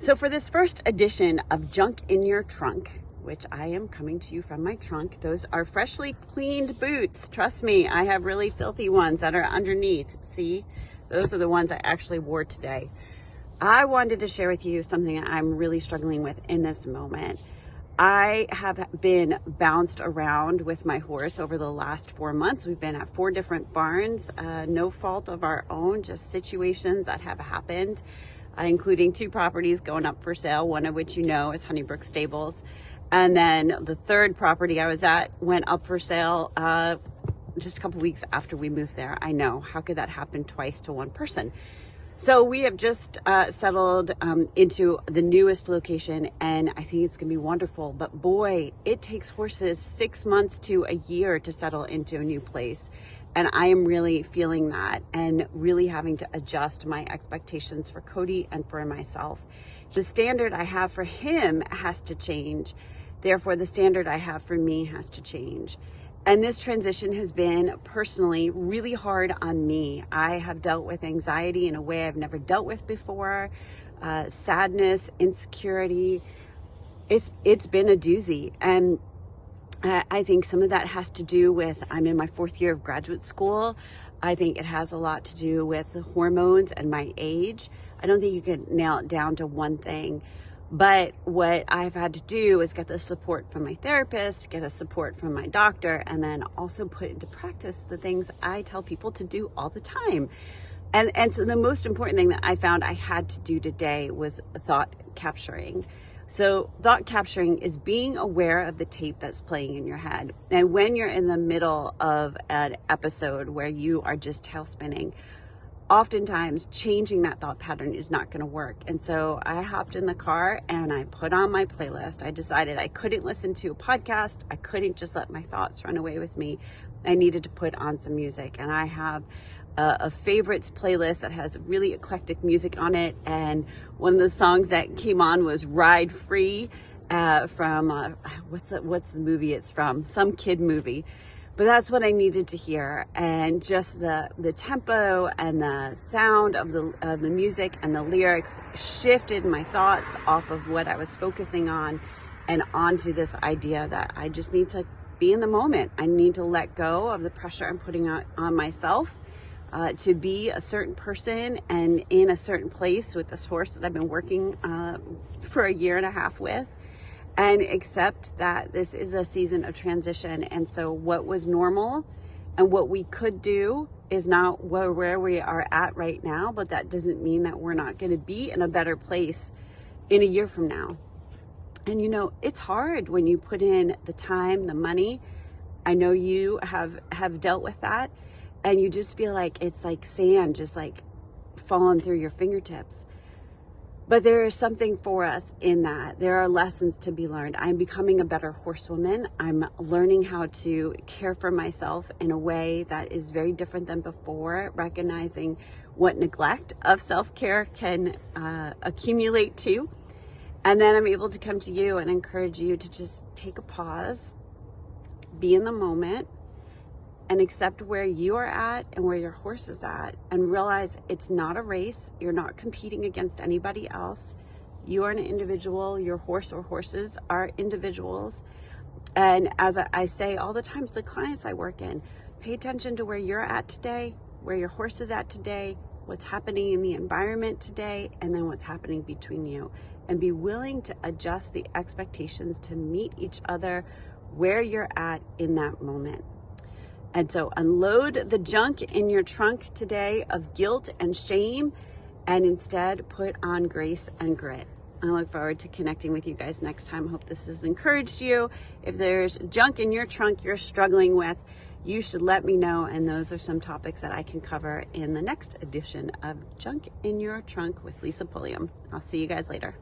So for this first edition of Junk in Your Trunk, which I am coming to you from my trunk, those are freshly cleaned boots. Trust me, I have really filthy ones that are underneath. See, those are the ones I actually wore today. I wanted to share with you something I'm really struggling with in this moment. I have been bounced around with my horse over the last 4 months. We've been at 4 different barns, no fault of our own, just situations that have happened, including 2 properties going up for sale, one of which you know is Honeybrook Stables. And then the 3rd property I was at went up for sale just a couple weeks after we moved there. I know, how could that happen twice to one person? So we have just settled into the newest location, and I think it's gonna be wonderful. But boy, it takes horses 6 months to a year to settle into a new place. And I am really feeling that and really having to adjust my expectations for Cody and for myself. The standard I have for him has to change. Therefore, the standard I have for me has to change. And this transition has been personally really hard on me. I have dealt with anxiety in a way I've never dealt with before, sadness, insecurity. It's been a doozy. And I think some of that has to do with, I'm in my 4th year of graduate school. I think it has a lot to do with the hormones and my age. I don't think you can nail it down to one thing. But what I've had to do is get the support from my therapist, get a support from my doctor, and then also put into practice the things I tell people to do all the time. And so the most important thing that I found I had to do today was thought capturing. So thought capturing is being aware of the tape that's playing in your head. And when you're in the middle of an episode where you are just tail spinning, oftentimes changing that thought pattern is not going to work. And so I hopped in the car and I put on my playlist. I decided I couldn't listen to a podcast. I couldn't just let my thoughts run away with me. I needed to put on some music. And I have a favorites playlist that has really eclectic music on it. And one of the songs that came on was Ride Free from, what's the movie it's from? Some kid movie. But that's what I needed to hear, and just the tempo and the sound of the music and the lyrics shifted my thoughts off of what I was focusing on and onto this idea that I just need to be in the moment. I need to let go of the pressure I'm putting on myself to be a certain person and in a certain place with this horse that I've been working for 1.5 years with. And accept that this is a season of transition. And so what was normal and what we could do is not where we are at right now, but that doesn't mean that we're not going to be in a better place in 1 year from now. And you know, it's hard when you put in the time, the money. I know you have dealt with that, and you just feel like it's like sand just like falling through your fingertips. But there is something for us in that. There are lessons to be learned. I'm becoming a better horsewoman. I'm learning how to care for myself in a way that is very different than before, recognizing what neglect of self-care can accumulate to. And then I'm able to come to you and encourage you to just take a pause, be in the moment, and accept where you are at and where your horse is at, and realize it's not a race. You're not competing against anybody else. You are an individual. Your horse or horses are individuals. And as I say all the time to the clients I work in, pay attention to where you're at today, where your horse is at today, what's happening in the environment today, and then what's happening between you. And be willing to adjust the expectations to meet each other where you're at in that moment. And so unload the junk in your trunk today of guilt and shame, and instead put on grace and grit. I look forward to connecting with you guys next time. Hope this has encouraged you. If there's junk in your trunk you're struggling with, you should let me know. And those are some topics that I can cover in the next edition of Junk in Your Trunk with Lisa Pulliam. I'll see you guys later.